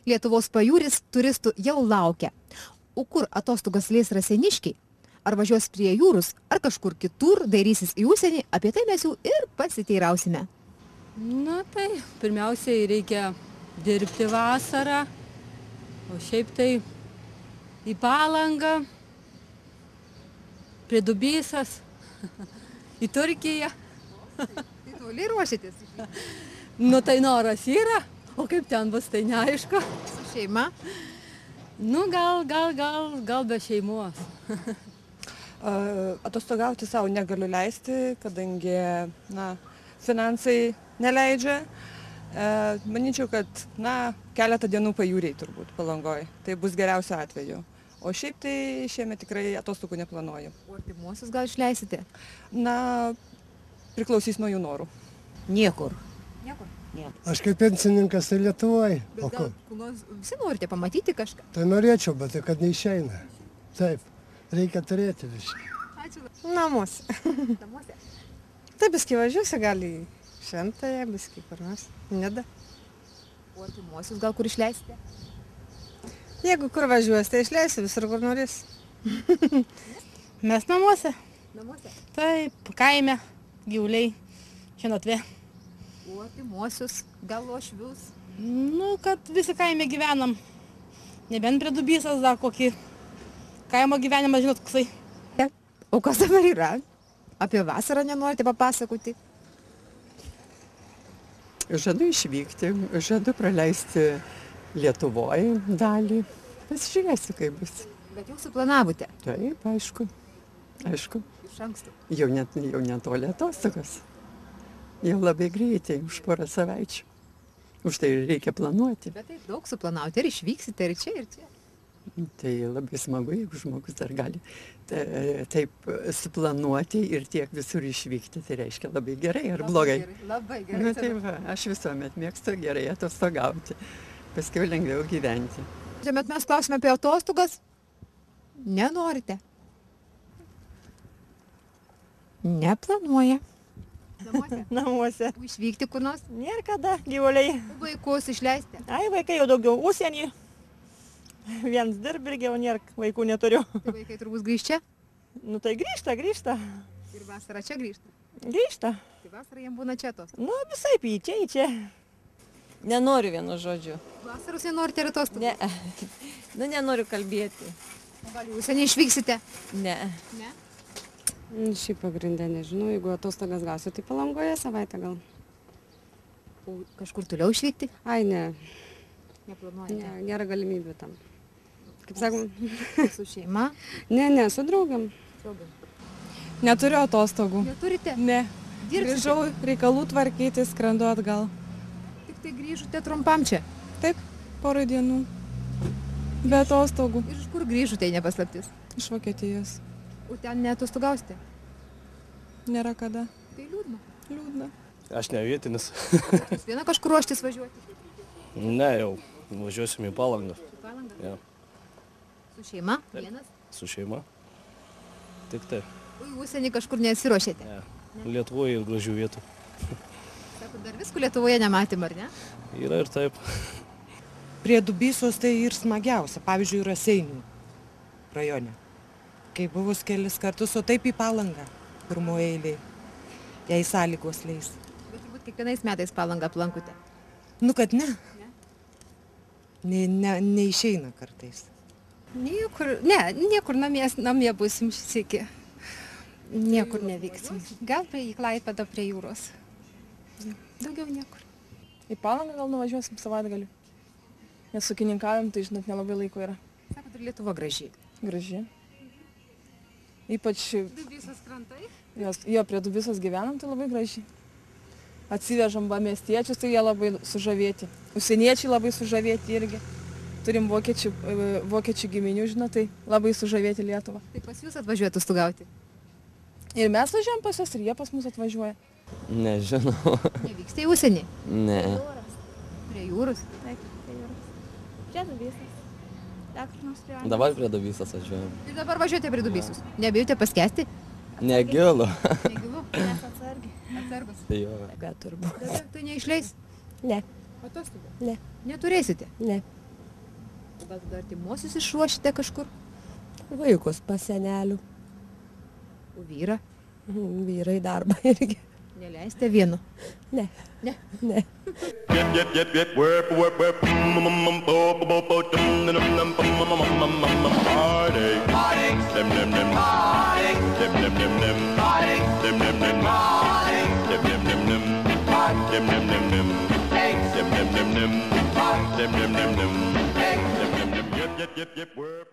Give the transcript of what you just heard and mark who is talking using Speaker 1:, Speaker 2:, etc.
Speaker 1: Lietuvos pajūris turistų jau laukia. O kur atostogas leis raseiniškiai? Ar važiuos prie jūros, ar kažkur kitur, dairysis į užsienį, apie tai mes jau ir pasiteirausime.
Speaker 2: Na tai, pirmiausiai reikia dirbti vasarą, o šiaip tai į Palangą, prie Dubysas, į Turkiją.
Speaker 1: Tai toliai ruošitės?
Speaker 2: Nu tai noras yra, o kaip ten bus, tai neaišku.
Speaker 1: Su šeima?
Speaker 2: Nu gal be šeimos.
Speaker 3: Atostogauti savo negaliu leisti, kadangi finansai neleidžia. Manyčiau, kad keletą dienų pajūriai turbūt Palangoje. Tai bus geriausiu atveju. O šiaip tai šiemet tikrai atostogų neplanuoju.
Speaker 1: O artimuosius gal išleisite?
Speaker 3: Priklausys nuo jų norų.
Speaker 4: Niekur.
Speaker 1: Niekur?
Speaker 4: Niekur.
Speaker 5: Aš kaip pensininkas tai Lietuvoje.
Speaker 1: Bet gal visi norite pamatyti kažką?
Speaker 5: Tai norėčiau, bet tai kad neišeina. Taip, reikia turėti viską.
Speaker 1: Ačiū.
Speaker 6: Namuose.
Speaker 1: Namuose?
Speaker 6: Tai biskį važiuosi, gal į Šventąją, biskį kur nors. Neda.
Speaker 1: O artimuosius gal kur išleisite?
Speaker 6: Jeigu kur važiuosi, tai išleisi visur, kur norės. Mes namuose.
Speaker 1: Namuose?
Speaker 6: Taip, kaime, gyvuliai, žinotvė.
Speaker 1: O artimuosius, gal uošvius?
Speaker 6: Nu, kad visi kaime gyvenam. Nebent prie Dubysas dar kokį kaimo gyvenimą, žinot, koksai.
Speaker 1: O kas dabar yra? Apie vasarą nenorite papasakoti?
Speaker 7: Žadu išvykti, žadu praleisti Lietuvoje dalį. Pasižiūrėsiu, kaip bus.
Speaker 1: Bet jau suplanavote?
Speaker 7: Taip, aišku.
Speaker 1: Iš anksto?
Speaker 7: Jau netoli atostogos. Jau labai greitai, už porą savaičių. Už tai reikia planuoti.
Speaker 1: Bet taip daug suplanavote ir išvyksite ir čia, ir čia.
Speaker 7: Tai labai smagu, jeigu žmogus dar gali taip suplanuoti ir tiek visur išvykti. Tai reiškia labai gerai ar blogai?
Speaker 1: Labai gerai.
Speaker 7: Taip, aš visuomet mėgstu gerai atostogauti. Paskiau lengviau gyventi.
Speaker 1: Bet mes klausime apie atostogas. Nenorite? Neplanuoja. Namuose?
Speaker 6: Namuose.
Speaker 1: Išvykti kur nors?
Speaker 6: Nėra kada, gyvuliai.
Speaker 1: Vaikus išleisti?
Speaker 6: Ai, vaikai jau daugiau užsienį. Vienas dirbi irgi, o nėra vaikų neturiu.
Speaker 1: Tai vaikai turbūt grįžčia?
Speaker 6: Nu tai grįžta.
Speaker 1: Ir vasarą čia grįžta?
Speaker 6: Grįžta.
Speaker 1: Tai vasarą jiems būna čia tos?
Speaker 6: Nu, visaip į čia.
Speaker 4: Nenoriu vienu žodžiu.
Speaker 1: Vasaros nenorite ir atostogų?
Speaker 4: Ne. Nu, nenoriu kalbėti.
Speaker 1: Gal jūs neišvyksite?
Speaker 4: Ne.
Speaker 1: Ne?
Speaker 8: Šiaip pagrindę nežinau, jeigu atostogas gausiu, tai Palangoje savaitę gal.
Speaker 1: O kažkur toliau išvykti?
Speaker 8: Ai, ne.
Speaker 1: Neplanuojate?
Speaker 8: Ne, nėra galimybių tam. Kaip sakom?
Speaker 1: Su šeima?
Speaker 8: Ne, su draugiam.
Speaker 9: Neturiu atostogų.
Speaker 1: Neturite?
Speaker 9: Ne.
Speaker 1: Dirbsite?
Speaker 9: Grįžau reikalų tvarkyti, skrendu atgal.
Speaker 1: Tik tai grįžote trumpam čia?
Speaker 9: Taip, porą dienų. Be atostogų.
Speaker 1: Ir iš kur grįžote, nepaslaptis?
Speaker 9: Iš Vokietijos.
Speaker 1: O ten neatostogausite?
Speaker 9: Nėra kada.
Speaker 1: Tai liūdna.
Speaker 9: Liūdna.
Speaker 10: Aš ne vietinis.
Speaker 1: Jūs viena kažkur ruoštis važiuoti?
Speaker 10: Ne, jau važiuosim į Palangą.
Speaker 1: Į Palangą?
Speaker 10: Ja.
Speaker 1: Su šeima?
Speaker 10: Taip.
Speaker 1: Vienas?
Speaker 10: Su šeima. Tik tai.
Speaker 1: O į užsienį kažkur nesiruošėte?
Speaker 10: Ne. Lietuvoje ir gražių vietų.
Speaker 1: Sako, dar visko Lietuvoje nematėm, ar ne?
Speaker 10: Yra ir taip.
Speaker 11: Prie Dubysos tai ir smagiausia, pavyzdžiui, Raseinių rajone. Kai buvus kelis kartus, o taip į Palangą, pirmoje eilėje, jei sąlygos leis.
Speaker 1: Bet turbūt kiekvienais metais Palangą aplankote?
Speaker 11: Nu, kad ne. Neišeina kartais.
Speaker 6: Niekur namie būsim šįsykį. Niekur nevyksim. Gal į Klaipėdą prie jūros. Daugiau niekur.
Speaker 9: Į Palangą gal nuvažiuosim savaitgalį. Nes ūkininkavim, tai žinot, nelabai laiko yra.
Speaker 1: Sakot, ir Lietuva graži.
Speaker 9: Graži. Ypač...
Speaker 6: Dubysos krantai?
Speaker 9: Jo, prie Dubysos gyvenam, tai labai graži. Atsivežam miestiečius, tai jie labai sužavėti. Užsieniečiai labai sužavėti irgi. Turim vokiečių giminių, žinot, tai labai sužavėti Lietuvą.
Speaker 1: Tai pas jūs atvažiuoja atostogauti?
Speaker 9: Ir mes važiuojam pas juos, ir jie pas mus atvažiuoja.
Speaker 12: Nežinau.
Speaker 1: Nevyksta į užsienį?
Speaker 12: Ne.
Speaker 1: Prie jūros?
Speaker 13: Taip, prie jūros. Prie Dubysas. Kur nors prie vandens.
Speaker 12: Dabar prie Dubysas važiuojam.
Speaker 1: Ir dabar važiuojate prie Dubysus. Nebijote paskesti?
Speaker 12: Negilu.
Speaker 1: Negilu?
Speaker 13: Mes atsargiai.
Speaker 1: Atsargus.
Speaker 12: Jo.
Speaker 8: Ką turbūt?
Speaker 1: Bet tai neišleis?
Speaker 8: Ne.
Speaker 1: Atostogų?
Speaker 8: Ne.
Speaker 1: Neturėsite?
Speaker 8: Ne.
Speaker 1: Gal dar artimuosius išruošite kažkur?
Speaker 8: Vaikus pas senelių.
Speaker 1: O vyrą?
Speaker 8: Vyrai darbą irgi.
Speaker 1: Neleisite vienu?
Speaker 8: Ne.
Speaker 1: Ne?
Speaker 8: Ne.
Speaker 14: Yep.